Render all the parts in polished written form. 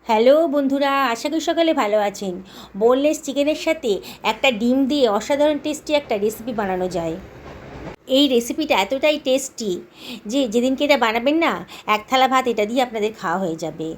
Hello বন্ধুরা, আশা করি সকালে ভালো আছেন। বোনলেস চিকেনের সাথে একটা ডিম দিয়ে অসাধারণ টেস্টি একটা রেসিপি বানানো যায়। এই রেসিপিটা এতটাই টেস্টি যে যেদিনকে এটা বানাবেন না, এক থালা ভাত এটা দিয়ে আপনাদের খাওয়া হয়ে যাবে।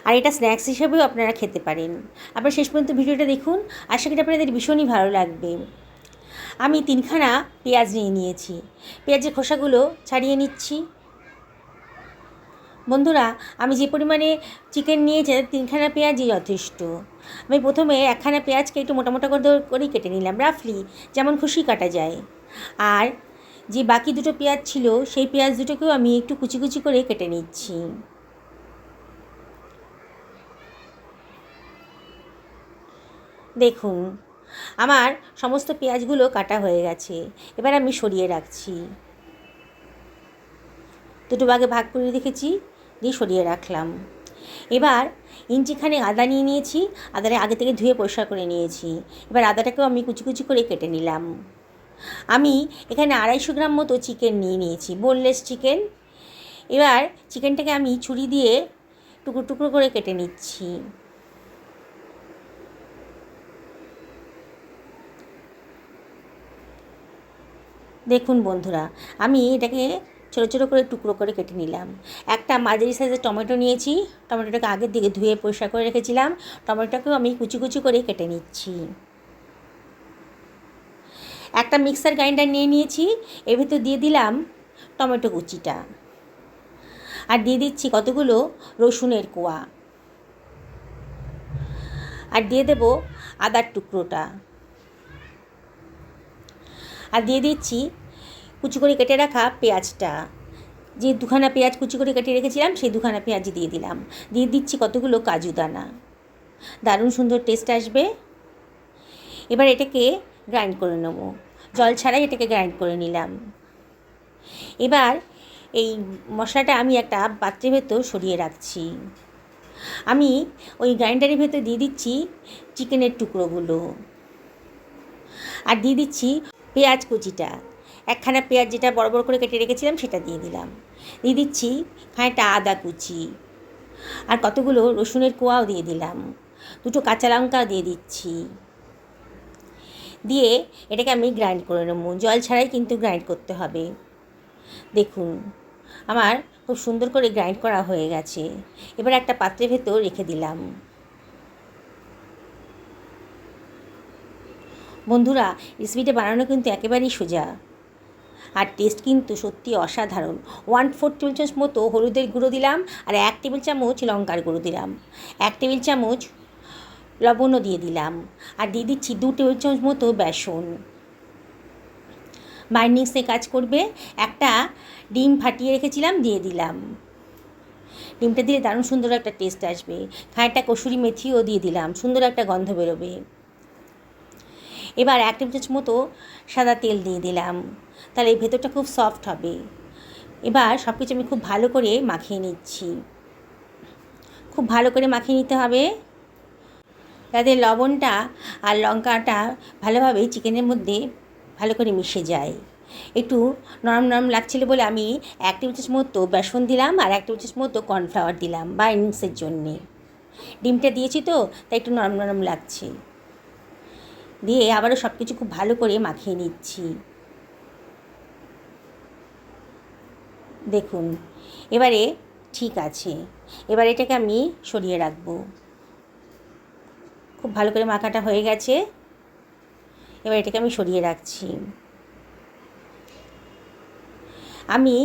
আর এটা স্ন্যাক্স হিসেবেও আপনারা খেতে পারেন। আপনারা শেষ পর্যন্ত ভিডিওটা দেখুন, আশা করি আপনাদের ভীষণই ভালো লাগবে। আমি 3খানা পেঁয়াজ নিয়ে নিয়েছি। পেঁয়াজের খোসাগুলো ছাড়িয়ে নিচ্ছি। বন্ধুরা, আমি যে পরিমাণে চিকেন নিয়েছি 3খানা পেঁয়াজই যথেষ্ট। আমি প্রথমে 1খানা পেঁয়াজকে একটু মোটা মোটা করেই কেটে নিলাম, রাফলি যেমন খুশি কাটা যায়। আর যে বাকি দুটো পেঁয়াজ ছিল সেই পেঁয়াজ দুটোকেও আমি একটু কুচি কুচি করে কেটে নিচ্ছি। দেখুন, আমার সমস্ত পেঁয়াজগুলো কাটা হয়ে গেছে। এবার আমি সরিয়ে রাখছি। দুটো ভাগে ভাগ করে রেখেছি, দিয়ে সরিয়ে রাখলাম। এবার ইঞ্চিখানে আদা নিয়ে নিয়েছি। আদাটা আগে থেকে ধুয়ে পরিষ্কার করে নিয়েছি। এবার আদাটাকেও আমি কুচি কুচি করে কেটে নিলাম। আমি এখানে 250 গ্রাম মতো চিকেন নিয়ে নিয়েছি, বোনলেস চিকেন। এবার চিকেনটাকে আমি ছুরি দিয়ে টুকরো টুকরো করে কেটে নিচ্ছি। দেখুন বন্ধুরা, আমি এটাকে ছোটো ছোটো করে টুকরো করে কেটে নিলাম। একটা মাঝারি সাইজের টমেটো নিয়েছি। টমেটোটাকে আগের দিকে ধুয়ে পরিষ্কার করে রেখেছিলাম। টমেটোটাকেও আমি কুচি কুচি করে কেটে নিচ্ছি। একটা মিক্সার গ্রাইন্ডার নিয়ে নিয়েছি। এর ভিতর দিয়ে দিলাম টমেটো কুচিটা, আর দিয়ে দিচ্ছি কতগুলো রসুনের কোয়া, আর দিয়ে দেব আদার টুকরোটা, আর দিয়ে দিচ্ছি কুচি করে কেটে রাখা পেঁয়াজটা। যে 2খানা পেঁয়াজ কুচি করে কেটে রেখেছিলাম সেই 2খানা পেঁয়াজ দিয়ে দিলাম। দিয়ে দিচ্ছি কতগুলো কাজু দানা, দারুণ সুন্দর টেস্ট আসবে। এবার এটাকে গ্রাইন্ড করে নেব, জল ছাড়াই এটাকে গ্রাইন্ড করে নিলাম। এবার এই মশলাটা আমি একটা পাত্রের ভেতর সরিয়ে রাখছি। আমি ওই গ্রাইন্ডারের ভেতর দিয়ে দিচ্ছি চিকেনের টুকরোগুলো, আর দিয়ে দিচ্ছি পেঁয়াজ কুচিটা। 1খানা পেঁয়াজ যেটা বড় বড় করে কেটে রেখেছিলাম সেটা দিয়ে দিলাম। দিয়ে দিচ্ছি খানিকটা আদা কুচি, আর কতগুলো রসুনের কোয়াও দিয়ে দিলাম। 2টো কাঁচা লঙ্কা দিয়ে দিচ্ছি। দিয়ে এটাকে আমি গ্রাইন্ড করে নেব, জল ছাড়াই কিন্তু গ্রাইন্ড করতে হবে। দেখুন, আমার খুব সুন্দর করে গ্রাইন্ড করা হয়ে গেছে। এবার একটা পাত্রের ভেতর রেখে দিলাম। বন্ধুরা, রেসিপিটা বানানো কিন্তু একেবারেই সোজা, আর টেস্ট কিন্তু সত্যি অসাধারণ। 1/4 টেবিল চামচ মতো হলুদের গুঁড়ো দিলাম, আর 1 টেবিল চামচ লঙ্কার গুঁড়ো দিলাম। 1 টেবিল চামচ লবণও দিয়ে দিলাম, আর দিয়ে দিচ্ছি 2 টেবিল চামচ মতো বেসন। বাইন্ডিংসে কাজ করবে। একটা ডিম ফাটিয়ে রেখেছিলাম, দিয়ে দিলাম। ডিমটা দিলে দারুণ সুন্দর একটা টেস্ট আসবে। খানিকটা কসুরি মেথিও দিয়ে দিলাম, সুন্দর একটা গন্ধ বেরোবে। এবার 1 টেবিল চামচ মতো সাদা তেল দিয়ে দিলাম, তাহলে এই ভেতরটা খুব সফট হবে। এবার সব কিছু আমি খুব ভালো করে মাখিয়ে নিচ্ছি। খুব ভালো করে মাখিয়ে নিতে হবে যাতে লবণটা আর লঙ্কাটা ভালোভাবে চিকেনের মধ্যে ভালো করে মিশে যায়। একটু নরম নরম লাগছিল বলে আমি 1 টেবিল চামচ মতো বেসন দিলাম, আর 1 টেবিল চামচ মতো কর্নফ্লাওয়ার দিলাম বাইন্ডিংসের জন্যে। ডিমটা দিয়েছি তো, তাই একটু নরম নরম লাগছে। দিয়ে আবারও সব কিছু খুব ভালো করে মাখিয়ে নিচ্ছি। দেখুন, এবারে ঠিক আছে। এবার এটাকে আমি সরিয়ে রাখবো। খুব ভালো করে মাখাটা হয়ে গেছে। এবার এটাকে আমি সরিয়ে রাখছি। আমি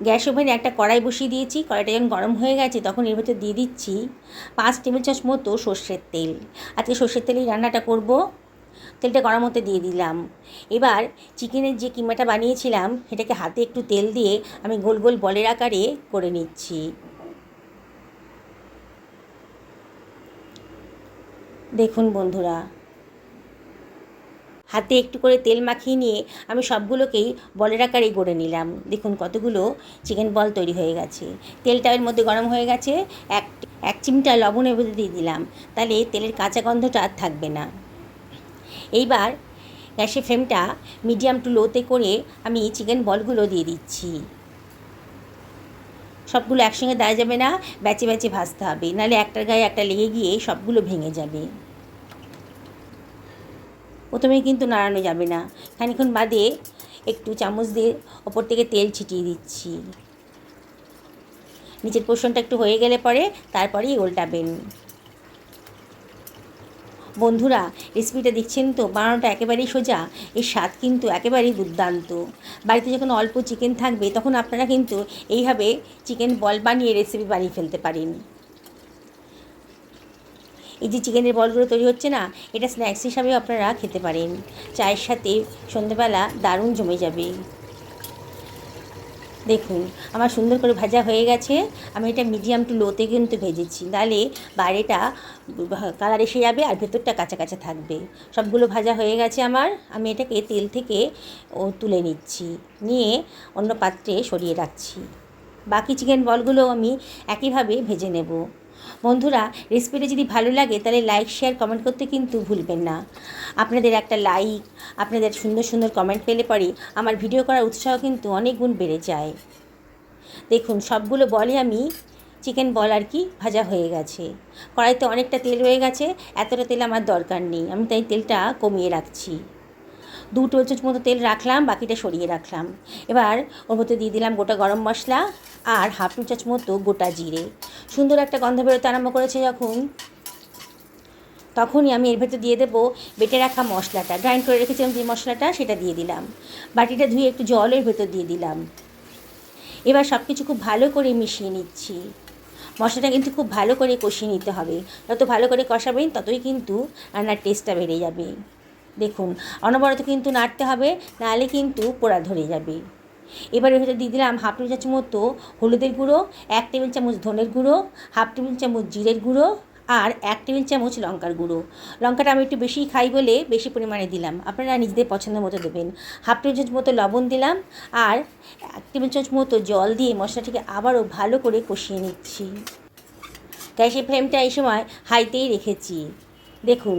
গ্যাস ওভেনে একটা কড়াই বসিয়ে দিয়েছি। কড়াইটা যখন গরম হয়ে গেছে তখন এর ভেতর দিয়ে দিচ্ছি 5 টেবিল চামচ মতো সর্ষের তেল। আজকে সর্ষের তেলেই রান্নাটা করব। তেলটা গরম হতে দিয়ে দিলাম। এবার চিকেনের যে কিমাটা বানিয়েছিলাম সেটাকে হাতে একটু তেল দিয়ে আমি গোল গোল বলের আকারে করে নিচ্ছি। দেখুন বন্ধুরা, হাতে একটু করে তেল মাখিয়ে নিয়ে আমি সবগুলোকেই বলের আকারেই গড়ে নিলাম। দেখুন কতগুলো চিকেন বল তৈরি হয়ে গেছে। তেলটা এর মধ্যে গরম হয়ে গেছে। এক চিমটা লবণ এর মধ্যে দিয়ে দিলাম, তাহলে তেলের কাঁচা গন্ধটা আর থাকবে না। এইবার গ্যাসের ফ্লেমটা মিডিয়াম টু লোতে করে আমি চিকেন বলগুলো দিয়ে দিচ্ছি। সবগুলো একসঙ্গে দেওয়া যাবে না, ব্যাচে ব্যাচে ভাজতে হবে, নাহলে একটার গায়ে একটা লেগে গিয়ে সবগুলো ভেঙে যাবে। প্রথমেই কিন্তু নাড়ানো যাবে না, খানিক্ষণ বাদে একটু চামচ দিয়ে ওপর থেকে তেল ছিটিয়ে দিচ্ছি। নিচের পোর্শনটা একটু হয়ে গেলে পরে তারপরেই উল্টাবেন। বন্ধুরা, রেসিপিটা দেখছেন তো, বানানোটা একেবারেই সোজা, এর স্বাদ কিন্তু একেবারেই দুর্দান্ত। বাড়িতে যখন অল্প চিকেন থাকবে তখন আপনারা কিন্তু এইভাবে চিকেন বল বানিয়ে রেসিপি বানিয়ে ফেলতে পারেন। এই যে চিকেনের বলগুলো তৈরি হচ্ছে না, এটা স্ন্যাক্স হিসাবেও আপনারা খেতে পারেন। চায়ের সাথে সন্ধ্যেবেলা দারুণ জমে যাবে। দেখুন আমার সুন্দর করে ভাজা হয়ে গেছে। আমি এটা মিডিয়াম টু লোতে কিন্তু ভেজেছি, নাহলে বাইরেটা কালার এসে যাবে আর ভেতরটা কাঁচা কাঁচা থাকবে। সবগুলো ভাজা হয়ে গেছে আমার। আমি এটাকে তেল থেকে তুলে নিচ্ছি, নিয়ে অন্য পাত্রে সরিয়ে রাখছি। বাকি চিকেন বলগুলো আমি একইভাবে ভেজে নেব। বন্ধুরা, রেসিপিটা যদি ভালো লাগে তাহলে লাইক, শেয়ার, কমেন্ট করতে কিন্তু ভুলবেন না। আপনাদের একটা লাইক, আপনাদের সুন্দর সুন্দর কমেন্ট পেলে পরে আমার ভিডিও করার উৎসাহ কিন্তু অনেক গুণ বেড়ে যায়। দেখুন সবগুলো বলে আমি চিকেন বল আর কি ভাজা হয়ে গেছে। কড়াইতে অনেকটা তেল রয়ে গেছে, এতটা তেল আমার দরকার নেই, আমি তাই তেলটা কমিয়ে রাখছি। 2 টেবিল চামচ মতো তেল রাখলাম, বাকিটা সরিয়ে রাখলাম। এবার ওর মধ্যে দিয়ে দিলাম গোটা গরম মশলা আর হাফ টি চামচ মতো গোটা জিরে। সুন্দর একটা গন্ধ বেরোতে আরম্ভ করেছে যখন, তখনই আমি এর ভেতর দিয়ে দেবো বেটে রাখা মশলাটা, গ্রাইন্ড করে রেখেছিলাম যে মশলাটা, সেটা দিয়ে দিলাম। বাটিটা ধুয়ে একটু জল এর ভেতর দিয়ে দিলাম। এবার সব কিছু খুব ভালো করে মিশিয়ে নিচ্ছি। মশলাটা কিন্তু খুব ভালো করে কষিয়ে নিতে হবে, যত ভালো করে কষাবেন ততই কিন্তু রান্নার টেস্টটা বেড়ে যাবে। দেখুন অনবরত কিন্তু নাড়তে হবে, নাহলে কিন্তু পোড়া ধরে যাবে। এবার এর ভেতর দিয়ে দিলাম হাফ টেবিল চামচ মতো হলুদের গুঁড়ো, 1 টেবিল চামচ ধনের গুঁড়ো, হাফ টেবিল চামচ জিরের গুঁড়ো আর 1 টেবিল চামচ লঙ্কার গুঁড়ো। লঙ্কাটা আমি একটু বেশিই খাই বলে বেশি পরিমাণে দিলাম, আপনারা নিজেদের পছন্দ মতো দেবেন। হাফ টেবিল চামচ মতো লবণ দিলাম আর 1 টেবিল চামচ মতো জল দিয়ে মশলাটিকে আবারও ভালো করে কষিয়ে নিচ্ছি। গ্যাসের ফ্লেমটা এই সময় হাইতেই রেখেছি। দেখুন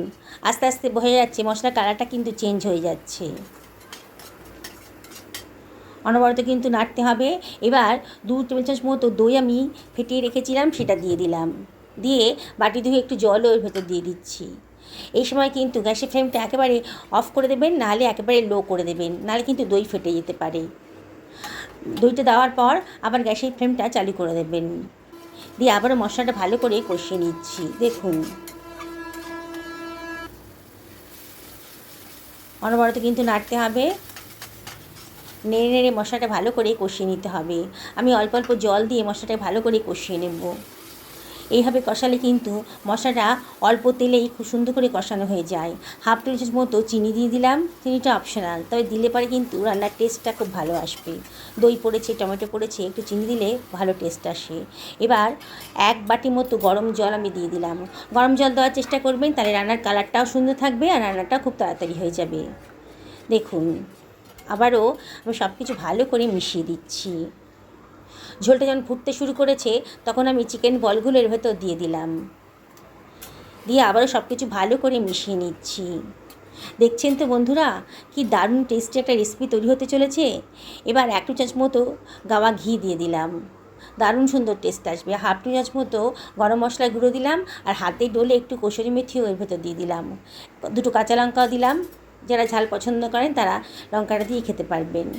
আস্তে আস্তে বয়ে যাচ্ছে, মশলার কালারটা কিন্তু চেঞ্জ হয়ে যাচ্ছে। অনবরত কিন্তু নাড়তে হবে। এবার 2 টেবিল চামচ মতো দই আমি ফেটিয়ে রেখেছিলাম, সেটা দিয়ে দিলাম। দিয়ে বাটি ধুয়ে একটু জলও এর ভেতর দিয়ে দিচ্ছি। এই সময় কিন্তু গ্যাসের ফ্লেমটা একেবারে অফ করে দেবেন, নাহলে একেবারে লো করে দেবেন, নাহলে কিন্তু দই ফেটে যেতে পারে। দইটা দেওয়ার পর আবার গ্যাসের ফ্লেমটা চালু করে দেবেন, দিয়ে আবারও মশলাটা ভালো করে কষিয়ে নিচ্ছি। দেখুন অনবরত কিন্তু নাড়তে হবে, নেড়ে নেড়ে মশলাটা ভালো করে কষিয়ে নিতে হবে। আমি অল্প অল্প জল দিয়ে মশলাটা ভালো করে কষিয়ে নেব। এইভাবে কষালে কিন্তু মশলাটা অল্প তেলেই খুব সুন্দর করে কষানো হয়ে যায়। হাফ টেবিল চামচ মতো চিনি দিয়ে দিলাম, চিনিটা অপশনাল, তবে দিলে পরে কিন্তু রান্নার টেস্টটা খুব ভালো আসবে। দই পড়েছে, টমেটো পড়েছে, একটু চিনি দিলে ভালো টেস্ট আসে। এবার 1 বাটি মতো গরম জল আমি দিয়ে দিলাম। গরম জল দেওয়ার চেষ্টা করবেন, তাহলে রান্নার কালারটাও সুন্দর থাকবে আর রান্নাটাও খুব তাড়াতাড়ি হয়ে যাবে। দেখুন আবারও আমি সব কিছু ভালো করে মিশিয়ে দিচ্ছি। ঝোলটা যখন ফুটতে শুরু করেছে তখন আমি চিকেন বলগুলো এর ভেতর দিয়ে দিলাম, দিয়ে আবারও সব কিছু ভালো করে মিশিয়ে নিচ্ছি। দেখছেন তো বন্ধুরা, কি দারুণ টেস্টি একটা রেসিপি তৈরি হতে চলেছে। এবার 1 চামচ মতো গাওয়া ঘি দিয়ে দিলাম, দারুণ সুন্দর টেস্ট আসবে। হাফ টি চামচ মতো গরম মশলার গুঁড়ো দিলাম, আর হাতে ডলে একটু কসুরি মেথিও এর ভেতর দিয়ে দিলাম। 2 কাঁচা লঙ্কাও দিলাম, যারা ঝাল পছন্দ করেন তারা লঙ্কাটা দিয়ে খেতে পারবেন।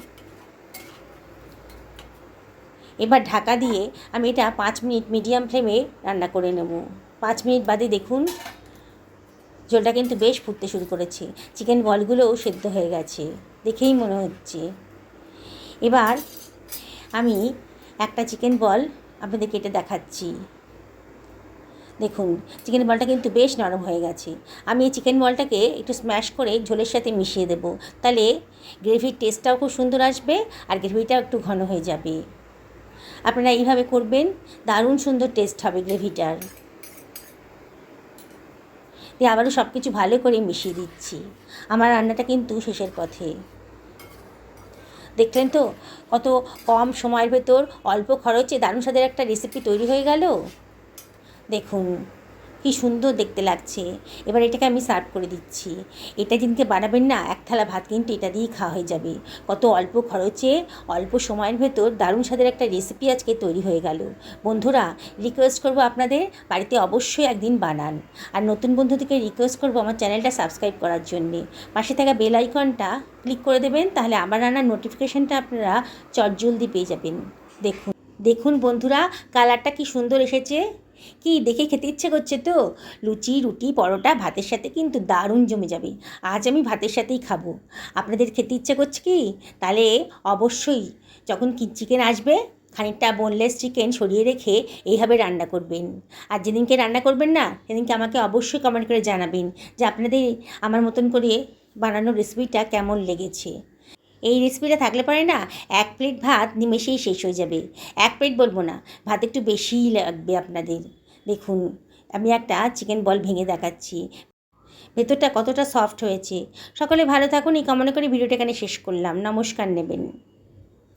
এবার ঢাকা দিয়ে আমি এটা 5 মিনিট মিডিয়াম ফ্লেমে রান্না করে নেব। 5 মিনিট বাদে দেখুন ঝোলটা কিন্তু বেশ ফুটতে শুরু করেছে, চিকেন বলগুলোও সেদ্ধ হয়ে গেছে, দেখেই মনে হচ্ছে। এবার আমি একটা চিকেন বল আপনাদের কেটে দেখাচ্ছি। দেখুন চিকেন বলটা কিন্তু বেশ নরম হয়ে গেছে। আমি এই চিকেন বলটাকে একটু স্ম্যাশ করে ঝোলের সাথে মিশিয়ে দেব, তাহলে গ্রেভির টেস্টটাও খুব সুন্দর আসবে আর গ্রেভিটাও একটু ঘন হয়ে যাবে। আপনারা এইভাবে করবেন, দারুণ সুন্দর টেস্ট হবে গ্রেভিটার। দিয়ে আবারও সব কিছু ভালো করে মিশিয়ে দিচ্ছি। আমার রান্নাটা কিন্তু শেষের পথে। দেখলেন তো কত কম সময়ের ভেতর অল্প খরচে দারুণ স্বাদের একটা রেসিপি তৈরি হয়ে গেল। দেখুন কি কি সুন্দর দেখতে লাগছে। এবার এটাকে আমি সার্ভ করে দিচ্ছি। এটা যেদিনকে বানাবেন না, এক থালা ভাত কিন্তু এটা দিয়েই খাওয়া হয়ে যাবে। কত অল্প খরচে অল্প সময়ের ভেতর দারুণ স্বাদের একটা রেসিপি আজকে তৈরি হয়ে গেল। বন্ধুরা, রিকোয়েস্ট করবো আপনাদের বাড়িতে অবশ্যই একদিন বানান। আর নতুন বন্ধুদেরকে রিকোয়েস্ট করবো আমার চ্যানেলটা সাবস্ক্রাইব করার জন্যে। পাশে থাকা বেল আইকনটা ক্লিক করে দেবেন, তাহলে আমার রান্নার নোটিফিকেশানটা আপনারা চটজলদি পেয়ে যাবেন। দেখুন দেখুন বন্ধুরা, কালারটা কি সুন্দর এসেছে। কি দেখে খেতে ইচ্ছে করছে তো। লুচি, রুটি, পরোটা ভাতের সাথে কিন্তু দারুণ জমে যাবে। আজ আমি ভাতের সাথেই খাবো। আপনাদের খেতে ইচ্ছে করছে কি? তাহলে অবশ্যই যখন চিকেন আসবে, খানিকটা বোনলেস চিকেন সরিয়ে রেখে এইভাবে রান্না করবেন। আর যেদিনকে রান্না করবেন না, সেদিনকে আমাকে অবশ্যই কমেন্ট করে জানাবেন যে আপনাদের আমার মতন করে বানানোর রেসিপিটা কেমন লেগেছে। এই রেসিপিটা থাকলে পরে না, এক প্লেট ভাত নিমেষেই শেষ হয়ে যাবে। এক প্লেট বলবো না, ভাত একটু বেশিই লাগবে আপনাদের। দেখুন, আমি একটা চিকেন বল ভেঙে দেখাচ্ছি, ভেতরটা কতটা সফট হয়েছে। সকলে ভালো থাকুন, এই কামনা করে ভিডিওটা এখানে শেষ করলাম। নমস্কার নেবেন।